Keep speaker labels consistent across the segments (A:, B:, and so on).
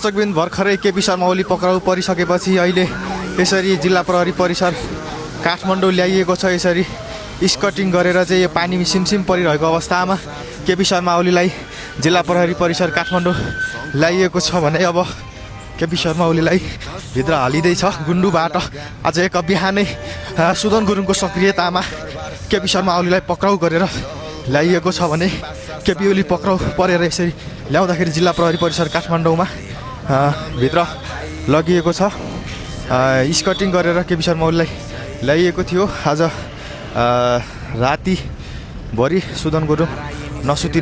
A: दर्शकबिन भर्खरै केपी शर्मा ओली पक्राउ परिसकेपछि अहिले यसरी जिल्ला प्रहरी परिसर काठमाडौँ ल्याइएको छ। यसरी स्कटिङ गरेर चाहिँ यो पानी सिमसिम परिरहेको अवस्थामा केपी शर्मा ओलीलाई जिल्ला प्रहरी परिसर काठमाडौँ ल्याइएको छ भने अब केपी शर्मा ओलीलाई भित्र हालिँदैछ गुन्डुबाट। आज एक बिहानै सुदन गुरुङको सक्रियतामा केपी शर्मा ओलीलाई पक्राउ गरेर ल्याइएको छ भने केपी ओली पक्राउ परेर यसरी ल्याउँदाखेरि जिल्ला प्रहरी परिसर काठमाडौँमा भित्र लगिएको छ। स्कटिङ गरेर केपी शर्मा ओलीलाई ल्याइएको थियो। आज रातिभरि सुदन गुरुङ नसुती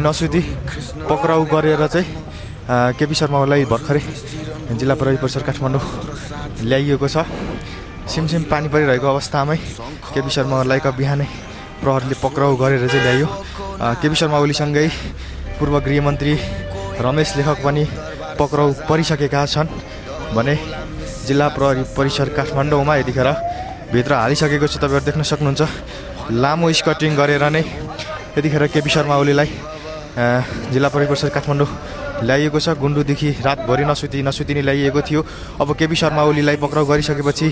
A: पक्राउ गरेर चाहिँ केपी शर्मा ओलीलाई भर्खरै जिल्ला प्रहरी परिसर काठमाडौँ ल्याइएको छ। सिमसिम पानी परिरहेको अवस्थामै केपी शर्मा ओलीलाई बिहानै प्रहरीले पक्राउ गरेर चाहिँ ल्यायो। केपी शर्मा ओलीसँगै पूर्व गृहमन्त्री रमेश लेखक पनि पक्राउ परिसकेका छन् भने जिल्ला प्रहरी परिसर काठमाडौँमा यतिखेर भित्र हालिसकेको छ। तपाईँहरू देख्न सक्नुहुन्छ लामो स्कटिङ गरेर नै यतिखेर केपी शर्मा ओलीलाई जिल्ला प्रहरी परिसर काठमाडौँ ल्याइएको छ। गुन्डुदेखि रातभरि नसुती नै ल्याइएको थियो। अब केपी शर्मा ओलीलाई पक्राउ गरिसकेपछि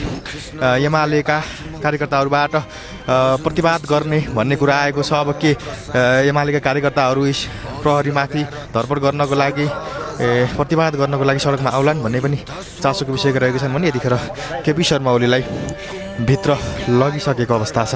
A: एमालेका कार्यकर्ताहरूबाट प्रतिवाद गर्ने भन्ने कुरा आएको छ। अब के एमालेका कार्यकर्ताहरू प्रहरीमाथि धरपकड गर्नको लागि प्रतिवाद गर्नको लागि सडकमा आउलान् भन्ने पनि चासोको विषय रहेको छन् भने यतिखेर केपी शर्मा ओलीलाई भित्र लगिसकेको अवस्था छ।